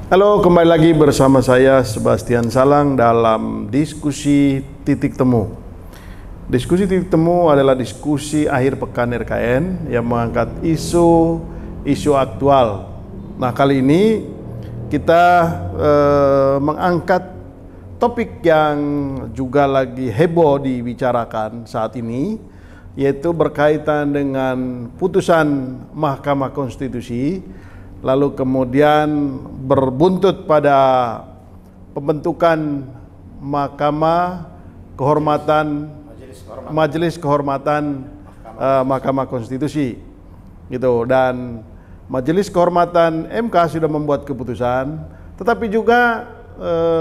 Halo, kembali lagi bersama saya Sebastian Salang dalam diskusi titik temu. Diskusi titik temu adalah diskusi akhir pekan RKN yang mengangkat isu aktual. Nah, kali ini kita mengangkat topik yang juga lagi heboh dibicarakan saat ini, yaitu berkaitan dengan putusan Mahkamah Konstitusi, lalu kemudian berbuntut pada pembentukan Majelis Kehormatan Mahkamah Konstitusi gitu. Dan Majelis Kehormatan MK sudah membuat keputusan, tetapi juga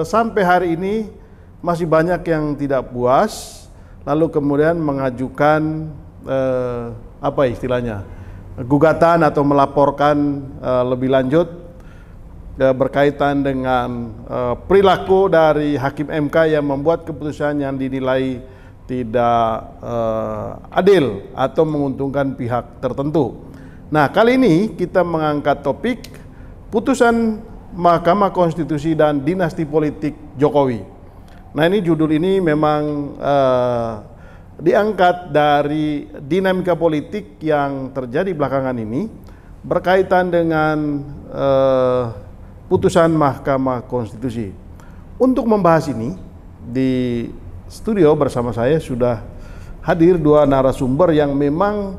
sampai hari ini masih banyak yang tidak puas, lalu kemudian mengajukan gugatan atau melaporkan lebih lanjut berkaitan dengan perilaku dari Hakim MK yang membuat keputusan yang dinilai tidak adil atau menguntungkan pihak tertentu. Nah, kali ini kita mengangkat topik putusan Mahkamah Konstitusi dan dinasti politik Jokowi. Nah, ini judul ini memang diangkat dari dinamika politik yang terjadi belakangan ini berkaitan dengan putusan Mahkamah Konstitusi. Untuk membahas ini, di studio bersama saya sudah hadir dua narasumber yang memang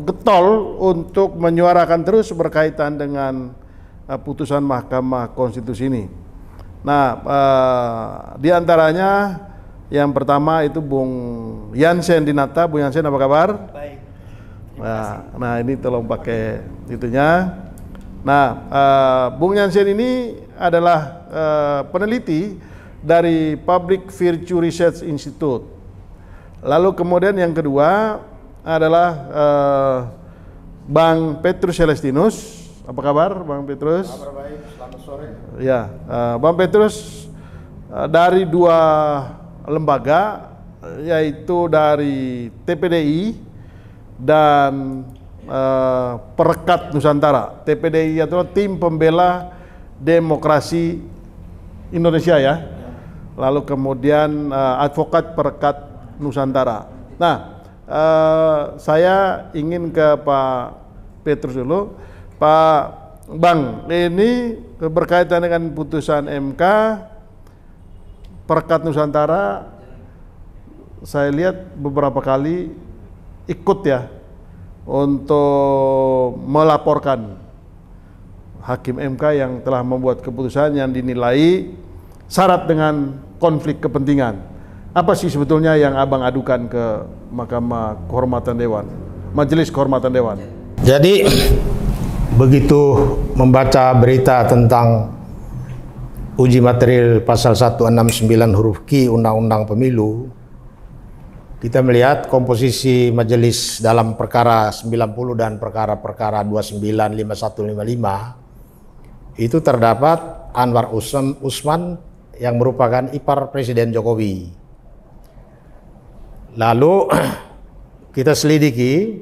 getol untuk menyuarakan terus berkaitan dengan putusan Mahkamah Konstitusi ini. Nah, di antaranya yang pertama itu Bung Jansen Dinata. Bung Jansen, apa kabar? Baik. Nah, ini tolong pakai itunya. Nah, Bung Jansen ini adalah peneliti dari Public Virtue Research Institute. Lalu kemudian yang kedua adalah Bang Petrus Celestinus. Apa kabar, Bang Petrus? Kabar baik, selamat sore. Ya, Bang Petrus dari dua lembaga, yaitu dari TPDI dan Perekat Nusantara. TPDI itu Tim Pembela Demokrasi Indonesia ya. Lalu kemudian Advokat Perekat Nusantara. Nah, saya ingin ke Pak Petrus dulu. Pak Bang, ini berkaitan dengan putusan MK Perekat Nusantara, saya lihat beberapa kali ikut ya untuk melaporkan Hakim MK yang telah membuat keputusan yang dinilai syarat dengan konflik kepentingan. Apa sih sebetulnya yang Abang adukan ke Mahkamah Kehormatan Dewan, Majelis Kehormatan Dewan? Jadi begitu membaca berita tentang uji material pasal 169 huruf Q Undang-Undang Pemilu, kita melihat komposisi majelis dalam perkara 90 dan perkara-perkara 29, 51, 55 itu terdapat Anwar Usman yang merupakan ipar Presiden Jokowi. Lalu kita selidiki,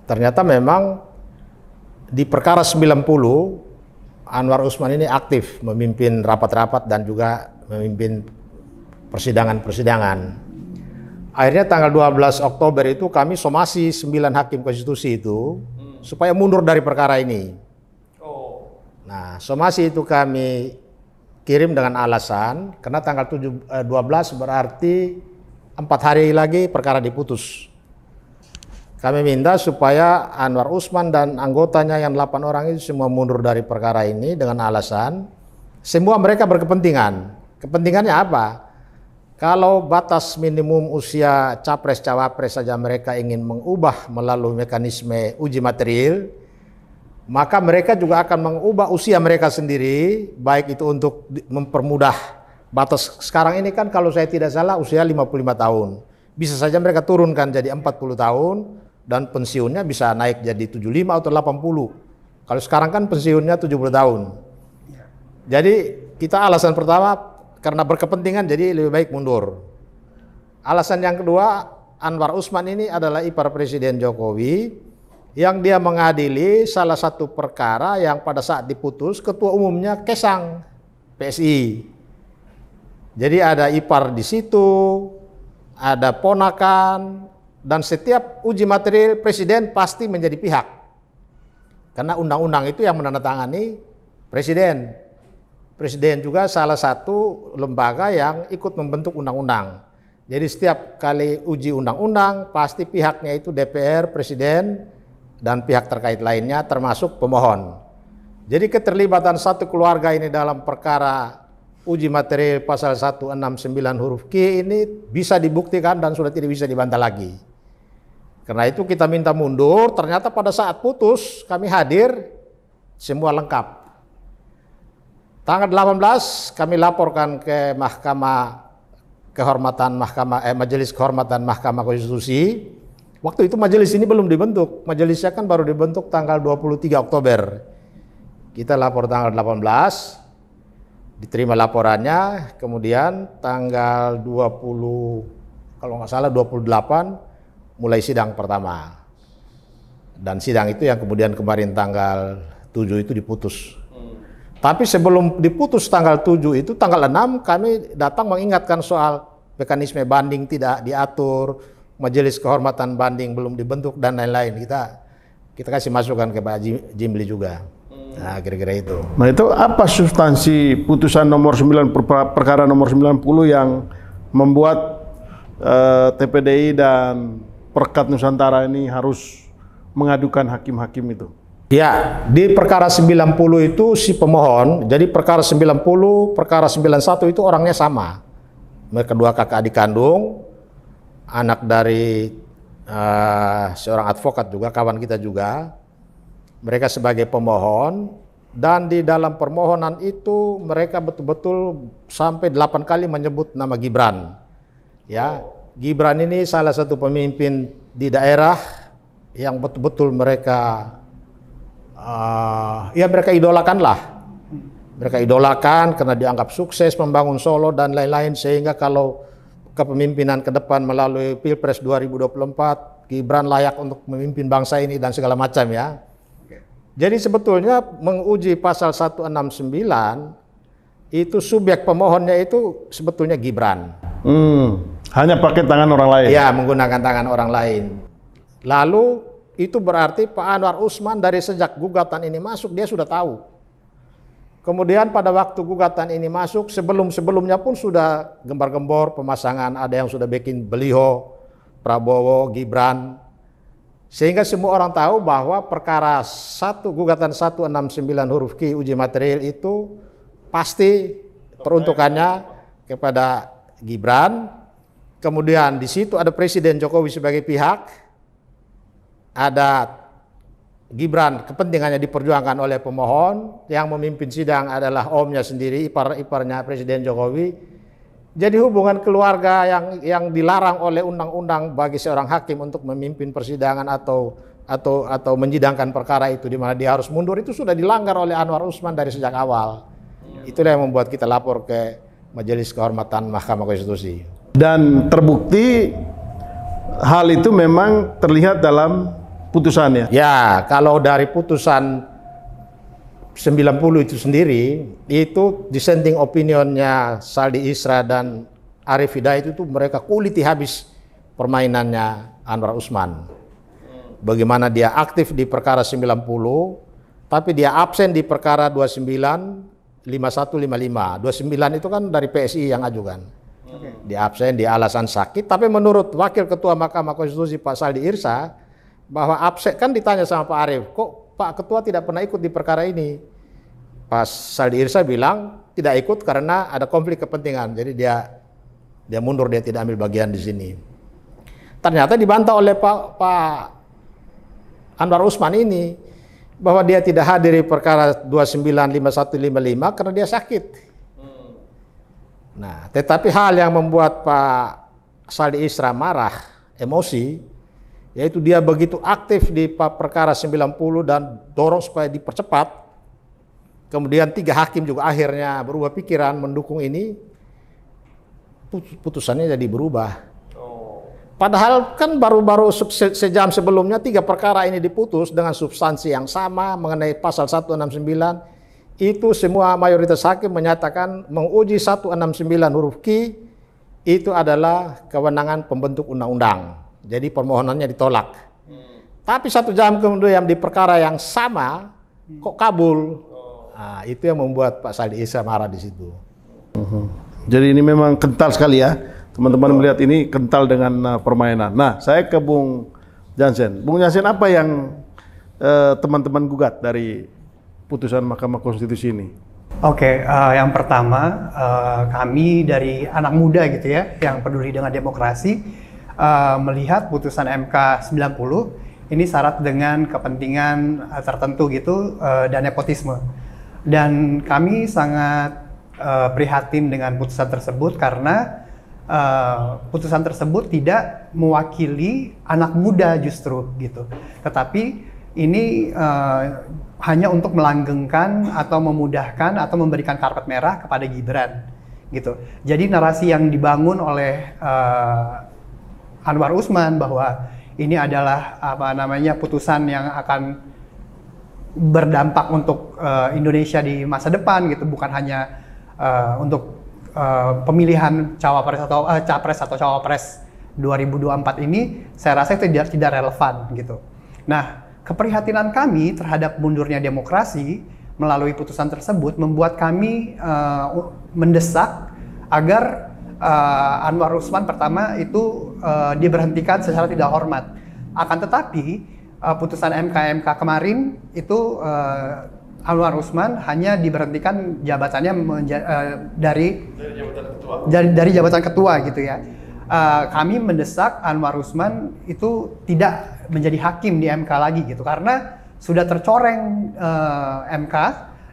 ternyata memang di perkara 90 Anwar Usman ini aktif memimpin rapat-rapat dan juga memimpin persidangan-persidangan. Akhirnya tanggal 12 Oktober itu kami somasi 9 hakim konstitusi itu supaya mundur dari perkara ini. Nah, somasi itu kami kirim dengan alasan karena tanggal 12 berarti 4 hari lagi perkara diputus. Kami minta supaya Anwar Usman dan anggotanya yang 8 orang itu semua mundur dari perkara ini dengan alasan semua mereka berkepentingan. Kepentingannya apa? Kalau batas minimum usia capres-cawapres saja mereka ingin mengubah melalui mekanisme uji material, maka mereka juga akan mengubah usia mereka sendiri, baik itu untuk mempermudah batas. Sekarang ini kan kalau saya tidak salah usia 55 tahun. Bisa saja mereka turunkan jadi 40 tahun dan pensiunnya bisa naik jadi 75 atau 80. Kalau sekarang kan pensiunnya 70 tahun. Jadi kita alasan pertama karena berkepentingan jadi lebih baik mundur. Alasan yang kedua, Anwar Usman ini adalah ipar Presiden Jokowi yang dia mengadili salah satu perkara yang pada saat diputus ketua umumnya Kesang PSI. Jadi ada ipar di situ, ada ponakan, dan setiap uji material presiden pasti menjadi pihak. Karena undang-undang itu yang menandatangani presiden. Presiden juga salah satu lembaga yang ikut membentuk undang-undang. Jadi setiap kali uji undang-undang pasti pihaknya itu DPR, presiden, dan pihak terkait lainnya termasuk pemohon. Jadi keterlibatan satu keluarga ini dalam perkara uji material pasal 169 huruf Q ini bisa dibuktikan dan sudah tidak bisa dibantah lagi. Karena itu kita minta mundur, ternyata pada saat putus kami hadir semua lengkap. Tanggal 18 kami laporkan ke Majelis Kehormatan Mahkamah Konstitusi. Waktu itu majelis ini belum dibentuk. Majelisnya kan baru dibentuk tanggal 23 Oktober. Kita lapor tanggal 18, diterima laporannya, kemudian tanggal 20, kalau nggak salah 28, mulai sidang pertama. Dan sidang itu yang kemudian kemarin tanggal 7 itu diputus. Tapi sebelum diputus tanggal 7 itu, tanggal 6 kami datang mengingatkan soal mekanisme banding tidak diatur, majelis kehormatan banding belum dibentuk dan lain-lain. Kita kasih masukan ke Pak Jimli juga. Nah, kira-kira itu. Nah, itu apa substansi putusan nomor 9 perkara nomor 90 yang membuat TPDI dan Perkat Nusantara ini harus mengadukan hakim-hakim itu? Ya, di perkara 90 itu si pemohon, jadi perkara 90, perkara 91 itu orangnya sama. Mereka dua kakak adik kandung, anak dari seorang advokat juga, kawan kita juga. Mereka sebagai pemohon, dan di dalam permohonan itu mereka betul-betul sampai 8 kali menyebut nama Gibran. Ya, Gibran ini salah satu pemimpin di daerah yang betul-betul mereka mereka idolakan lah. Mereka idolakan karena dianggap sukses membangun Solo dan lain-lain, sehingga kalau kepemimpinan ke depan melalui Pilpres 2024, Gibran layak untuk memimpin bangsa ini dan segala macam ya. Jadi sebetulnya menguji pasal 169 itu subjek pemohonnya itu sebetulnya Gibran. Hanya pakai tangan orang lain? Ya, menggunakan tangan orang lain. Lalu itu berarti Pak Anwar Usman dari sejak gugatan ini masuk dia sudah tahu. Kemudian pada waktu gugatan ini masuk, sebelum-sebelumnya pun sudah gembar-gembor pemasangan, ada yang sudah bikin beliau, Prabowo, Gibran. Sehingga semua orang tahu bahwa perkara gugatan 169 huruf Q uji material itu pasti peruntukannya kepada Gibran. Kemudian di situ ada Presiden Jokowi sebagai pihak, ada Gibran kepentingannya diperjuangkan oleh pemohon, yang memimpin sidang adalah omnya sendiri, ipar-iparnya Presiden Jokowi. Jadi hubungan keluarga yang dilarang oleh undang-undang bagi seorang hakim untuk memimpin persidangan atau menyidangkan perkara itu, di mana dia harus mundur, itu sudah dilanggar oleh Anwar Usman dari sejak awal. Itulah yang membuat kita lapor ke Majelis Kehormatan Mahkamah Konstitusi. Dan terbukti hal itu memang terlihat dalam putusannya? Ya, kalau dari putusan 90 itu sendiri, itu dissenting opinionnya Saldi Isra dan Arif Hidayat itu mereka kuliti habis permainannya Anwar Usman. Bagaimana dia aktif di perkara 90, tapi dia absen di perkara 29, 51, 55. 29 itu kan dari PSI yang ajukan. Dia absen, dia alasan sakit, tapi menurut Wakil Ketua Mahkamah Konstitusi Pak Saldi Isra, bahwa absen, kan ditanya sama Pak Arif, kok Pak Ketua tidak pernah ikut di perkara ini? Pak Saldi Isra bilang tidak ikut karena ada konflik kepentingan, jadi dia mundur, dia tidak ambil bagian di sini. Ternyata dibantah oleh Pak Anwar Usman ini bahwa dia tidak hadir di perkara 29, 51, 55 karena dia sakit. Nah, tetapi hal yang membuat Pak Saldi Isra marah, emosi, yaitu dia begitu aktif di perkara 90 dan dorong supaya dipercepat. Kemudian 3 hakim juga akhirnya berubah pikiran mendukung ini, putusannya jadi berubah. Padahal kan baru-baru sejam sebelumnya 3 perkara ini diputus dengan substansi yang sama mengenai pasal 169. Itu semua mayoritas hakim menyatakan menguji 169 huruf Q itu adalah kewenangan pembentuk undang-undang. Jadi permohonannya ditolak. Tapi 1 jam kemudian di perkara yang sama kok kabul. Nah, itu yang membuat Pak Saldi Isra marah di situ. Jadi ini memang kental sekali ya. Teman-teman melihat ini kental dengan permainan. Nah, saya ke Bung Jansen. Bung Jansen, apa yang teman-teman gugat dari putusan Mahkamah Konstitusi ini? Oke, yang pertama kami dari anak muda gitu ya, yang peduli dengan demokrasi, melihat putusan MK 90 ini syarat dengan kepentingan tertentu gitu dan nepotisme. Dan kami sangat prihatin dengan putusan tersebut karena putusan tersebut tidak mewakili anak muda justru gitu, tetapi ini hanya untuk melanggengkan atau memudahkan atau memberikan karpet merah kepada Gibran gitu. Jadi narasi yang dibangun oleh Anwar Usman bahwa ini adalah putusan yang akan berdampak untuk Indonesia di masa depan gitu, bukan hanya untuk pemilihan cawapres atau capres atau cawapres 2024 ini, saya rasa itu tidak relevan gitu. Nah, keprihatinan kami terhadap mundurnya demokrasi melalui putusan tersebut membuat kami mendesak agar Anwar Usman pertama itu diberhentikan secara tidak hormat. Akan tetapi putusan MK kemarin itu Anwar Usman hanya diberhentikan jabatannya dari jabatan ketua gitu ya. Kami mendesak Anwar Usman itu tidak menjadi hakim di MK lagi gitu, karena sudah tercoreng MK,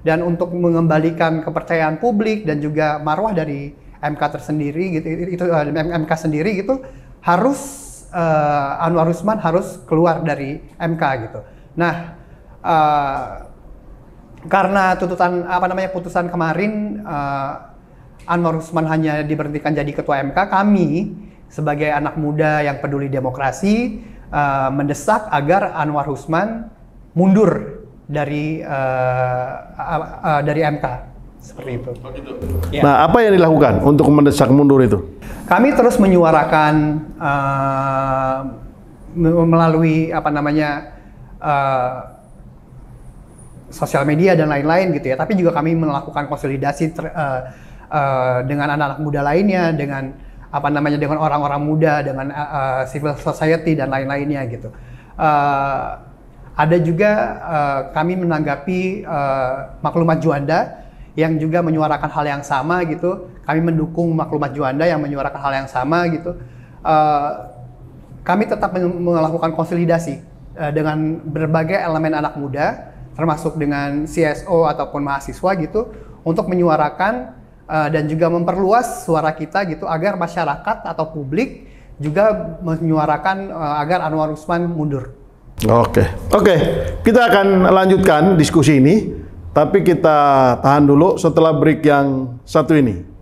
dan untuk mengembalikan kepercayaan publik dan juga marwah dari MK tersendiri gitu, itu MK sendiri gitu, harus Anwar Usman harus keluar dari MK gitu. Nah, karena putusan kemarin Anwar Usman hanya diberhentikan jadi ketua MK, kami sebagai anak muda yang peduli demokrasi mendesak agar Anwar Usman mundur dari MK, seperti itu. Ya. Nah, apa yang dilakukan untuk mendesak mundur itu? Kami terus menyuarakan melalui sosial media dan lain-lain gitu ya, tapi juga kami melakukan konsolidasi dengan anak-anak muda lainnya, dengan dengan orang-orang muda, dengan civil society dan lain-lainnya gitu. Ada juga kami menanggapi Maklumat Juanda yang juga menyuarakan hal yang sama gitu. Kami mendukung Maklumat Juanda yang menyuarakan hal yang sama gitu. Kami tetap melakukan konsolidasi dengan berbagai elemen anak muda, termasuk dengan CSO ataupun mahasiswa gitu, untuk menyuarakan dan juga memperluas suara kita gitu, agar masyarakat atau publik juga menyuarakan agar Anwar Usman mundur. Oke, kita akan lanjutkan diskusi ini, tapi kita tahan dulu setelah break yang satu ini.